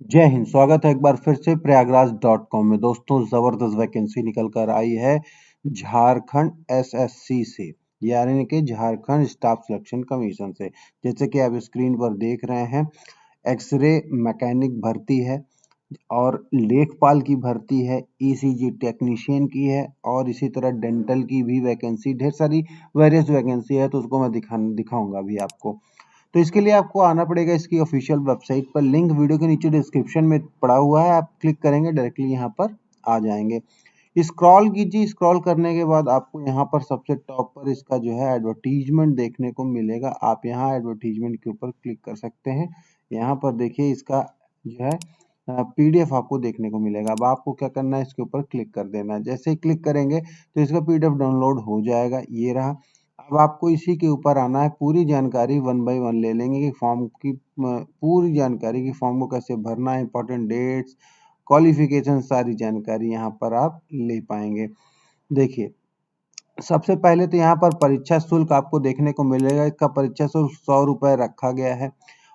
जय हिंद। स्वागत है एक बार फिर से प्रयागराज.com में। दोस्तों, जबरदस्त वैकेंसी निकल कर आई है झारखंड एसएससी से, यानी कि झारखंड स्टाफ सिलेक्शन कमीशन से। जैसे कि आप स्क्रीन पर देख रहे हैं, एक्सरे मैकेनिक भर्ती है और लेखपाल की भर्ती है, ईसीजी टेक्नीशियन की है और इसी तरह डेंटल की भी वैकेंसी, ढेर सारी वेरियस वैकेंसी है। तो उसको मैं दिखाऊंगा अभी आपको। तो इसके लिए आपको आना पड़ेगा इसकी ऑफिशियल वेबसाइट पर। लिंक वीडियो के नीचे डिस्क्रिप्शन में पड़ा हुआ है, आप क्लिक करेंगे डायरेक्टली यहाँ पर आ जाएंगे। स्क्रॉल कीजिए। स्क्रॉल करने के बाद आपको यहाँ पर सबसे टॉप पर इसका जो है एडवर्टीजमेंट देखने को मिलेगा। आप यहाँ एडवर्टीजमेंट के ऊपर क्लिक कर सकते हैं। यहाँ पर देखिए इसका जो है पीडीएफ आपको देखने को मिलेगा। अब आपको क्या करना है, इसके ऊपर क्लिक कर देना है। जैसे ही क्लिक करेंगे तो इसका पीडीएफ डाउनलोड हो जाएगा। ये रहा। अब आपको इसी के ऊपर आना है। पूरी जानकारी 1 बाय 1 ले लेंगे कि फॉर्म की पूरी जानकारी की फॉर्म को कैसे भरना है, इंपॉर्टेंट डेट्स, क्वालिफिकेशन, सारी जानकारी यहाँ पर आप ले पाएंगे। देखिए, सबसे पहले तो यहाँ पर परीक्षा शुल्क आपको देखने को मिलेगा। इसका परीक्षा शुल्क 100 रुपये रखा गया है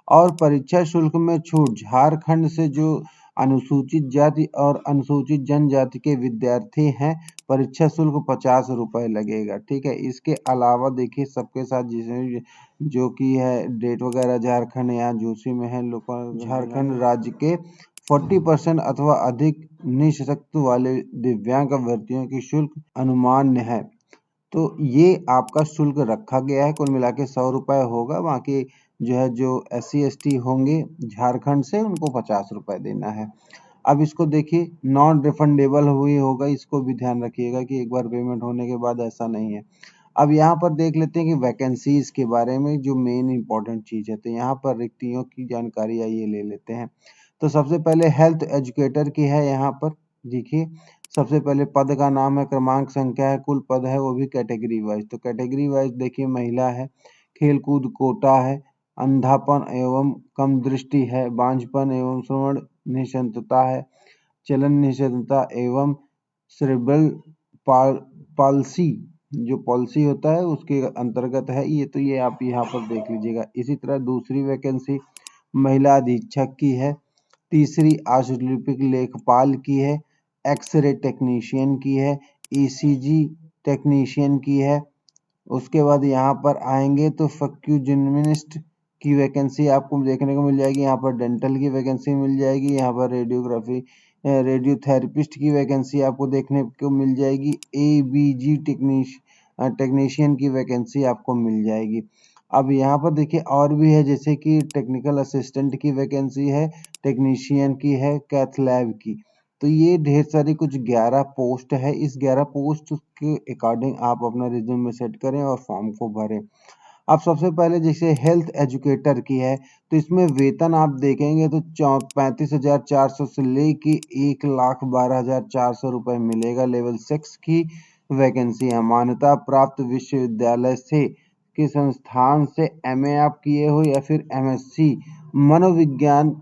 और परीक्षा शुल्क में छूट झारखंड से जो अनुसूचित जाति और अनुसूचित जनजाति के विद्यार्थी हैं, परीक्षा शुल्क 50 रुपये लगेगा। ठीक है। इसके अलावा देखिए सबके साथ जिसमें जो कि है डेट वगैरह, झारखंड यहाँ जोशी में है, लोकल झारखंड राज्य के 40% अथवा अधिक निःशक्त वाले दिव्यांग अभ्यर्थियों की शुल्क अनुमान्य है। तो ये आपका शुल्क रखा गया है। कुल मिला के 100 रुपये होगा। बाकी जो है जो SC ST होंगे झारखंड से, उनको 50 रुपये देना है। अब इसको देखिए, नॉन रिफंडेबल हुई होगा, इसको भी ध्यान रखिएगा कि एक बार पेमेंट होने के बाद ऐसा नहीं है। अब यहाँ पर देख लेते हैं कि वैकेंसीज के बारे में, जो मेन इंपॉर्टेंट चीज़ है। तो यहाँ पर रिक्तियों की जानकारी आइए ले लेते हैं। तो सबसे पहले हेल्थ एजुकेटर की है। यहाँ पर देखिए सबसे पहले पद का नाम है, क्रमांक, संख्या है, कुल पद है, वो भी कैटेगरी वाइज। तो कैटेगरी वाइज देखिए, महिला है, खेलकूद कोटा है, अंधापन एवं कम दृष्टि है, बांझपन एवं श्रवण निशंतता है, चलन निषेधता एवं सेरेब्रल पॉलिसी, जो पॉलिसी होता है उसके अंतर्गत है ये। तो ये आप यहाँ पर देख लीजिएगा। इसी तरह दूसरी वैकेंसी महिला अधीक्षक की है, तीसरी आशुलिपिक लेखपाल की है, एक्सरे टेक्नीशियन की है, ईसीजी टेक्नीशियन की है। उसके बाद यहाँ पर आएंगे तो फक्यूजिनिस्ट की वैकेंसी आपको देखने को मिल जाएगी। यहाँ पर डेंटल की वैकेंसी मिल जाएगी। यहाँ पर रेडियोथेरेपिस्ट की वैकेंसी आपको देखने को मिल जाएगी। ABG टेक्नीशियन की वैकेंसी आपको मिल जाएगी। अब यहाँ पर देखिए और भी है, जैसे कि टेक्निकल असिस्टेंट की वैकेंसी है, टेक्नीशियन की है, कैथ लैब की। तो ये ढेर सारी कुछ 11 पोस्ट है। इस 11 पोस्ट के अकॉर्डिंग आप अपना रिज्यूमे सेट करें और फॉर्म को भरें। अब सबसे पहले जैसे हेल्थ एजुकेटर की है, तो इसमें वेतन आप देखेंगे तो 35,400 से लेके 1,12,400 रुपये मिलेगा। लेवल 6 की वैकेंसी है। मान्यता प्राप्त विश्वविद्यालय से के संस्थान से MA आप किए हो या फिर MSc मनोविज्ञान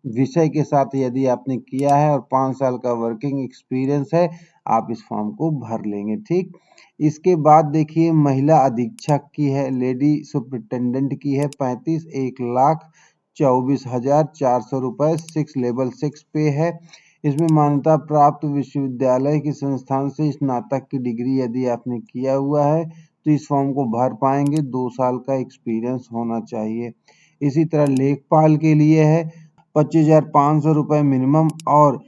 विषय के साथ यदि आपने किया है और 5 साल का वर्किंग एक्सपीरियंस है, आप इस फॉर्म को भर लेंगे। ठीक। इसके बाद देखिए महिला अधीक्षक की है, लेडी सुपरिटेंडेंट की है, 35 1,24,400 रुपये, 6 लेवल 6 पे है। इसमें मान्यता प्राप्त विश्वविद्यालय के संस्थान से स्नातक की डिग्री यदि आपने किया हुआ है तो इस फॉर्म को भर पाएंगे। 2 साल का एक्सपीरियंस होना चाहिए। इसी तरह लेखपाल के लिए है, 25,500 रुपये मिनिमम और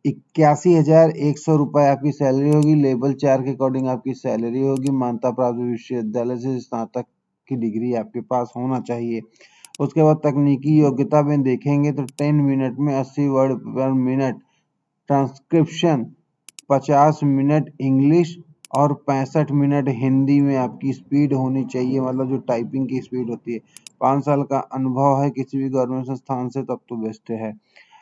81,100 रुपये आपकी सैलरी होगी। लेवल 4 के अकॉर्डिंग आपकी सैलरी होगी। मान्यता प्राप्त विश्वविद्यालय से स्नातक की डिग्री आपके पास होना चाहिए। उसके बाद तकनीकी योग्यता में देखेंगे तो 10 मिनट में 80 वर्ड पर मिनट ट्रांसक्रिप्शन, 50 मिनट इंग्लिश और 65 मिनट हिंदी में आपकी स्पीड होनी चाहिए, मतलब जो टाइपिंग की स्पीड होती है। 5 साल का अनुभव है किसी भी गवर्नमेंट संस्थान से, तब तो बेस्ट है।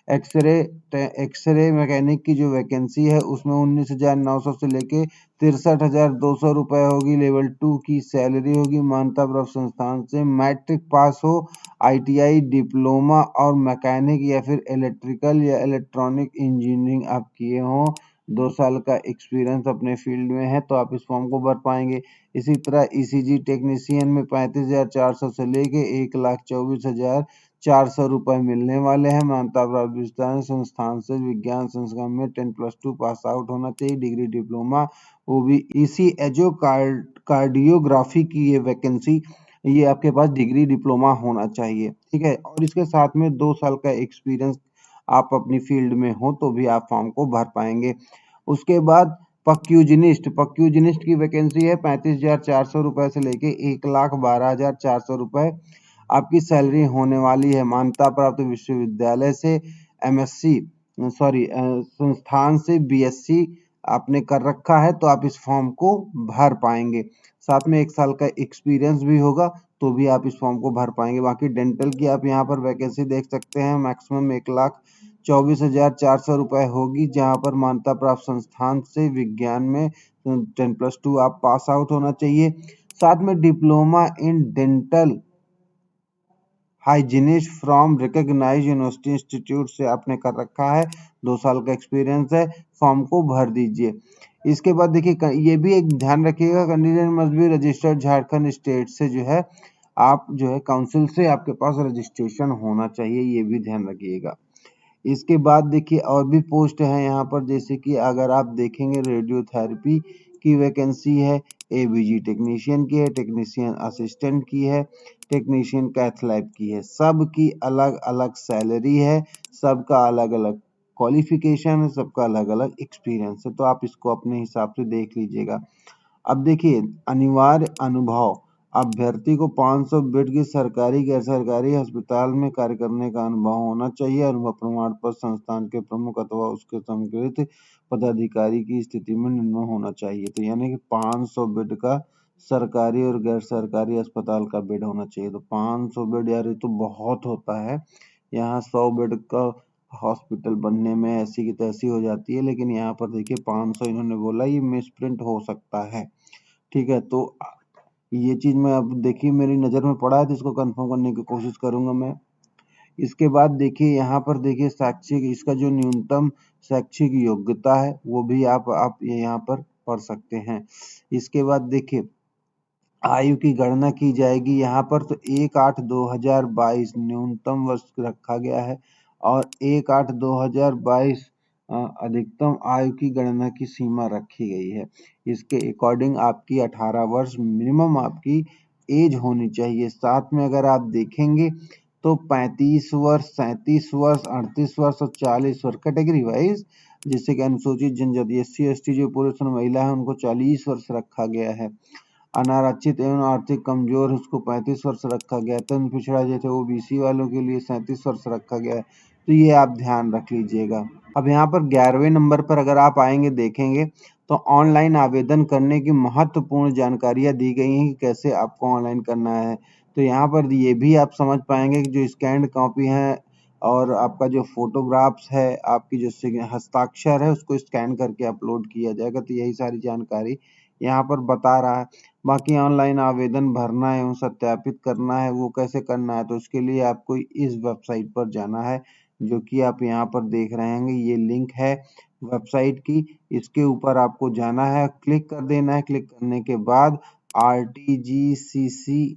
एक्सरे मैकेनिक की जो वैकेंसी है उसमें 19,900 से लेके 63,200 रुपये होगी। लेवल 2 की सैलरी होगी। मान्यता प्राप्त संस्थान से मैट्रिक पास हो, ITI डिप्लोमा और मैकेनिक या फिर इलेक्ट्रिकल या इलेक्ट्रॉनिक इंजीनियरिंग आप किए हों, 2 साल का एक्सपीरियंस अपने फील्ड में है, तो आप इस फॉर्म को भर पाएंगे। इसी तरह ECG टेक्नीशियन में 35,400 से लेके 1,24,000 ₹400 मिलने वाले हैं। मान्यता प्राप्त विश्वविद्यालय संस्थान से विज्ञान संस्थान में 10+2 पास आउट होना चाहिए। डिग्री डिप्लोमा वो भी इसी एजो कार्डियोग्राफी की ये वैकेंसी, ये आपके पास डिग्री डिप्लोमा होना चाहिए, ठीक है। और इसके साथ में 2 साल का एक्सपीरियंस आप अपनी फील्ड में हो तो भी आप फॉर्म को भर पाएंगे। उसके बाद पक्यूजनिस्ट की वैकेंसी है। ₹35,400 से लेके ₹1,12,400 आपकी सैलरी होने वाली है। मान्यता प्राप्त विश्वविद्यालय से एमएससी संस्थान से बीएससी आपने कर रखा है तो आप इस फॉर्म को भर पाएंगे। साथ में 1 साल का एक्सपीरियंस भी होगा तो भी आप इस फॉर्म को भर पाएंगे। बाकी डेंटल की आप यहाँ पर वैकेंसी देख सकते हैं। मैक्सिमम 1,24,400 होगी, जहाँ पर मान्यता प्राप्त संस्थान से विज्ञान में 10+2 आप पास आउट होना चाहिए। साथ में diploma in dental hygienist from recognized university institute से आपने कर रखा है, 2 साल का एक्सपीरियंस है, फॉर्म को भर दीजिए। इसके बाद देखिए ये भी एक ध्यान रखिएगा, candidate must be registered Jharkhand state से जो है आप जो है काउंसिल से आपके पास रजिस्ट्रेशन होना चाहिए, ये भी ध्यान रखिएगा। इसके बाद देखिए और भी पोस्ट है यहाँ पर, जैसे कि अगर आप देखेंगे रेडियोथेरेपी की वैकेंसी है, एबीजी टेक्नीशियन की है, टेक्नीशियन असिस्टेंट की है, टेक्नीशियन कैथ लैब की है। सब की अलग अलग सैलरी है, सबका अलग अलग क्वालिफिकेशन है, सबका अलग अलग एक्सपीरियंस है, तो आप इसको अपने हिसाब से देख लीजिएगा। अब देखिए अनिवार्य अनुभव, अभ्यर्थी को 500 बेड की सरकारी गैर सरकारी अस्पताल में कार्य करने का अनुभव होना चाहिए। अनुभव प्रमाण पत्र संस्थान के प्रमुख अथवा उसके समर्थित पदाधिकारी की स्थिति में निर्णय होना चाहिए। तो यानी कि 500 बेड का सरकारी और गैर सरकारी अस्पताल का बेड होना चाहिए। तो 500 बेड यार ये तो बहुत होता है। यहाँ 100 बेड का हॉस्पिटल बनने में ऐसी की तैसी हो जाती है, लेकिन यहाँ पर देखिए 500 इन्होंने बोला, ये मिसप्रिंट हो सकता है, ठीक है। तो ये चीज मैं अब देखिए मेरी नजर में पड़ा है तो इसको कंफर्म करने की कोशिश करूंगा मैं। इसके बाद देखिए यहाँ पर देखिए शैक्षिक, इसका जो न्यूनतम शैक्षिक योग्यता है वो भी आप यहाँ पर पढ़ सकते हैं। इसके बाद देखिए आयु की गणना की जाएगी यहाँ पर, तो 1/8/2022 न्यूनतम वर्ष रखा गया है और 1/8/2022 अधिकतम आयु की गणना की सीमा रखी गई है। इसके अकॉर्डिंग आपकी 18 वर्ष मिनिमम आपकी एज होनी चाहिए। साथ में अगर आप देखेंगे तो 35 वर्ष, 37 वर्ष, 38 वर्ष और 40 वर्ष कैटेगरी वाइज, जिससे कि अनुसूचित जनजाति SC ST जो पुरुष और महिला है उनको 40 वर्ष रखा गया है। अनारक्षित एवं आर्थिक कमजोर उसको 35 वर्ष रखा गया है। तन पिछड़ा जैसे ओबीसी वालों के लिए 37 वर्ष रखा गया है। तो ये आप ध्यान रख लीजिएगा। अब यहाँ पर 11वें नंबर पर अगर आप आएंगे देखेंगे तो ऑनलाइन आवेदन करने की महत्वपूर्ण जानकारियां दी गई हैं कि कैसे आपको ऑनलाइन करना है। तो यहाँ पर ये भी आप समझ पाएंगे कि जो स्कैन्ड कॉपी है और आपका जो फोटोग्राफ्स है, आपकी जो हस्ताक्षर है उसको स्कैन करके अपलोड किया जाएगा। तो यही सारी जानकारी यहाँ पर बता रहा है। बाकी ऑनलाइन आवेदन भरना है एवं सत्यापित करना है, वो कैसे करना है, तो उसके लिए आपको इस वेबसाइट पर जाना है जो कि आप यहाँ पर देख रहे हैं। ये लिंक है वेबसाइट की, इसके ऊपर आपको जाना है, क्लिक कर देना है। क्लिक करने के बाद RTGCCE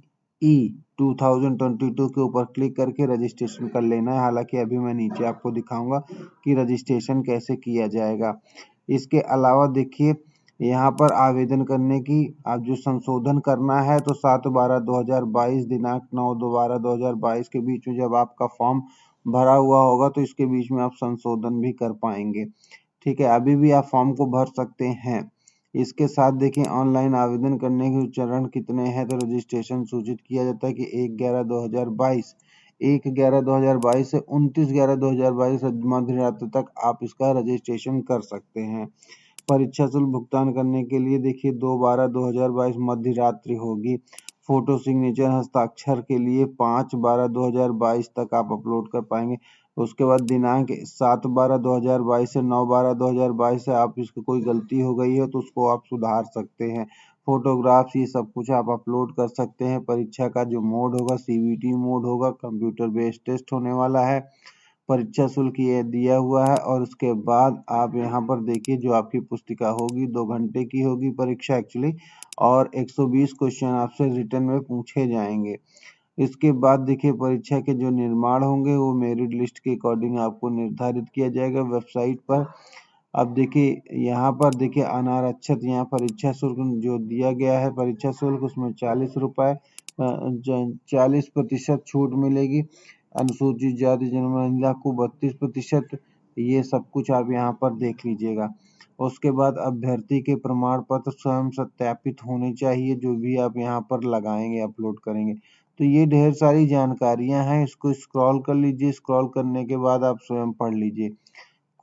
2022 के ऊपर क्लिक करके रजिस्ट्रेशन कर लेना है। हालांकि अभी मैं नीचे आपको दिखाऊंगा कि रजिस्ट्रेशन कैसे किया जाएगा। इसके अलावा देखिए यहाँ पर आवेदन करने की आप जो संशोधन करना है तो 7/12/2022 दिनांक 9/12/2022 के बीच में जब आपका फॉर्म भरा हुआ होगा तो इसके बीच में आप संशोधन भी कर पाएंगे, ठीक है। अभी भी आप फॉर्म को भर सकते हैं। इसके साथ देखिए ऑनलाइन आवेदन करने के चरण कितने हैं, तो रजिस्ट्रेशन सूचित किया जाता है कि 1/11/2022 1/11/2022 से 29/11/2022 मध्य रात्रि तक आप इसका रजिस्ट्रेशन कर सकते हैं। परीक्षा शुल्क भुगतान करने के लिए देखिए 2/12/2022 मध्य रात्रि होगी। फोटो सिग्नेचर हस्ताक्षर के लिए 5/12/2022 तक आप अपलोड कर पाएंगे। उसके बाद दिनांक 7/12/2022 से 9/12/2022 से आप इसकी कोई गलती हो गई है तो उसको आप सुधार सकते हैं। फोटोग्राफ्स ये सब कुछ आप अपलोड कर सकते हैं। परीक्षा का जो मोड होगा CBT मोड होगा, कंप्यूटर बेस्ड टेस्ट होने वाला है। परीक्षा शुल्क ये दिया हुआ है और उसके बाद आप यहाँ पर देखिए जो आपकी पुस्तिका होगी 2 घंटे की होगी परीक्षा एक्चुअली, और 120 क्वेश्चन आपसे रिटर्न में पूछे जाएंगे। इसके बाद देखिए परीक्षा के जो निर्माण होंगे वो मेरिट लिस्ट के अकॉर्डिंग आपको निर्धारित किया जाएगा वेबसाइट पर। अब देखिए यहाँ पर देखिए अनारक्षित यहाँ परीक्षा शुल्क जो दिया गया है परीक्षा शुल्क उसमें 40 रुपये 40% छूट मिलेगी। अनुसूचित जाति जनगणना को 32%। ये सब कुछ आप यहाँ पर देख लीजिएगा। उसके बाद अभ्यर्थी के प्रमाण पत्र स्वयं सत्यापित होने चाहिए जो भी आप यहाँ पर लगाएंगे अपलोड करेंगे। तो ये ढेर सारी जानकारियां हैं, इसको स्क्रॉल कर लीजिए। स्क्रॉल करने के बाद आप स्वयं पढ़ लीजिए।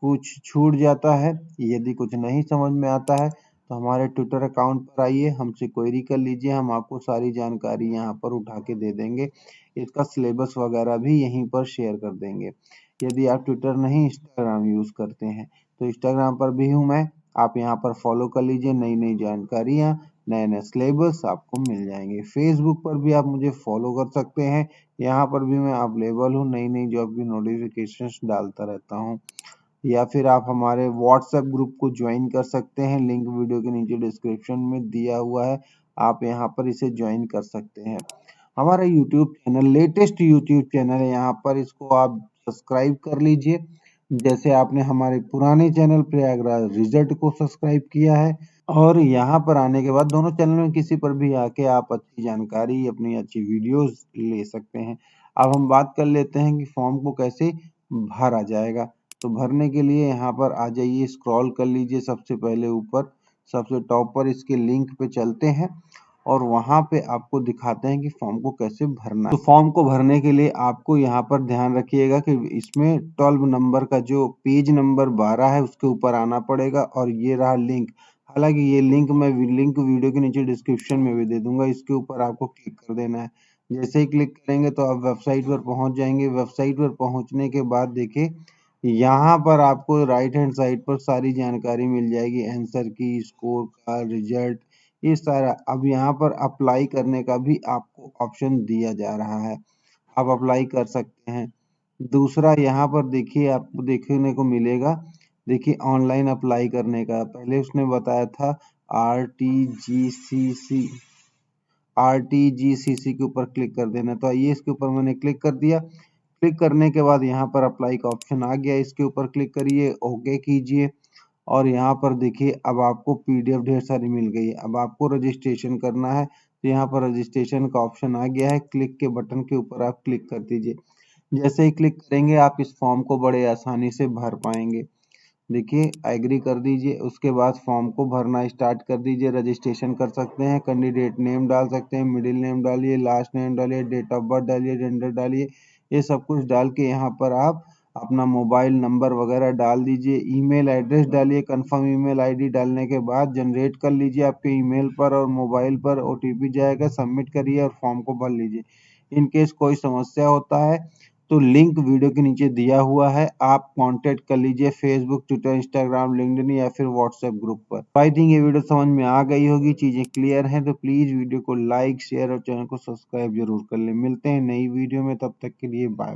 कुछ छूट जाता है, यदि कुछ नहीं समझ में आता है तो हमारे ट्विटर अकाउंट पर आइए, हमसे क्वेरी कर लीजिए, हम आपको सारी जानकारी यहाँ पर उठा के दे देंगे। इसका सिलेबस वगैरह भी यहीं पर शेयर कर देंगे। यदि आप ट्विटर नहीं इंस्टाग्राम यूज़ करते हैं तो इंस्टाग्राम पर भी हूँ मैं, आप यहाँ पर फॉलो कर लीजिए। नई नई जानकारियाँ, नए नए सिलेबस आपको मिल जाएंगे। फेसबुक पर भी आप मुझे फॉलो कर सकते हैं, यहाँ पर भी मैं अवेलेबल हूँ, नई नई जॉब की नोटिफिकेशंस डालता रहता हूँ। या फिर आप हमारे व्हाट्सएप ग्रुप को ज्वाइन कर सकते हैं, लिंक वीडियो के नीचे डिस्क्रिप्शन में दिया हुआ है, आप यहाँ पर इसे ज्वाइन कर सकते हैं। हमारा YouTube channel latest YouTube channel है, यहाँ पर इसको आप सब्सक्राइब कर लीजिए। जैसे आपने हमारे पुराने चैनल प्रयागराज रिजल्ट को सब्सक्राइब किया है। और यहाँ पर आने के बाद दोनों चैनल में किसी पर भी आके आप अच्छी जानकारी, अपनी अच्छी वीडियोस ले सकते हैं। अब हम बात कर लेते हैं कि फॉर्म को कैसे भरा जाएगा। तो भरने के लिए यहाँ पर आ जाइए, स्क्रॉल कर लीजिए सबसे पहले ऊपर, सबसे टॉप पर इसके लिंक पे चलते हैं और वहाँ पे आपको दिखाते हैं कि फॉर्म को कैसे भरना है। तो फॉर्म को भरने के लिए आपको यहाँ पर ध्यान रखिएगा कि इसमें 12 नंबर का जो पेज नंबर 12 है उसके ऊपर आना पड़ेगा और ये रहा लिंक। हालांकि ये लिंक वीडियो के नीचे डिस्क्रिप्शन में भी दे दूंगा, इसके ऊपर आपको क्लिक कर देना है। जैसे ही क्लिक करेंगे तो आप वेबसाइट पर पहुंच जाएंगे। वेबसाइट पर पहुंचने के बाद देखिए यहाँ पर आपको राइट हैंड साइड पर सारी जानकारी मिल जाएगी, आंसर की, स्कोर का, रिजल्ट, ये सारा। अब यहाँ पर अप्लाई करने का भी आपको ऑप्शन दिया जा रहा है, आप अप्लाई कर सकते हैं। दूसरा यहाँ पर देखिए आपको देखने को मिलेगा, देखिए ऑनलाइन अप्लाई करने का पहले उसने बताया था RTGCC, RTGCC के ऊपर क्लिक कर देना। तो आइए इसके ऊपर मैंने क्लिक कर दिया। क्लिक करने के बाद यहाँ पर अप्लाई का ऑप्शन आ गया, इसके ऊपर क्लिक करिए, ओके कीजिए और यहाँ पर देखिए अब आपको PDF ढेर सारी मिल गई है। अब आपको रजिस्ट्रेशन करना है तो यहाँ पर रजिस्ट्रेशन का ऑप्शन आ गया है, क्लिक के बटन के ऊपर आप क्लिक कर दीजिए। जैसे ही क्लिक करेंगे आप इस फॉर्म को बड़े आसानी से भर पाएंगे। देखिए एग्री कर दीजिए, उसके बाद फॉर्म को भरना स्टार्ट कर दीजिए। रजिस्ट्रेशन कर सकते हैं, कैंडिडेट नेम डाल सकते हैं, मिडिल नेम डालिए, लास्ट नेम डालिए, डेट ऑफ बर्थ डालिए, जेंडर डालिए, ये सब कुछ डाल के यहाँ पर आप अपना मोबाइल नंबर वगैरह डाल दीजिए, ईमेल एड्रेस डालिए। कंफर्म ईमेल आईडी डालने के बाद जनरेट कर लीजिए, आपके ईमेल पर और मोबाइल पर OTP जाएगा, सबमिट करिए और फॉर्म को भर लीजिए। इन केस कोई समस्या होता है तो लिंक वीडियो के नीचे दिया हुआ है, आप कांटेक्ट कर लीजिए फेसबुक, ट्विटर, इंस्टाग्राम, लिंक्डइन या फिर व्हाट्सएप ग्रुप पर। आई थिंक ये वीडियो समझ में आ गई होगी, चीजें क्लियर हैं तो प्लीज वीडियो को लाइक, शेयर और चैनल को सब्सक्राइब जरूर कर ले। मिलते हैं नई वीडियो में, तब तक के लिए बाय।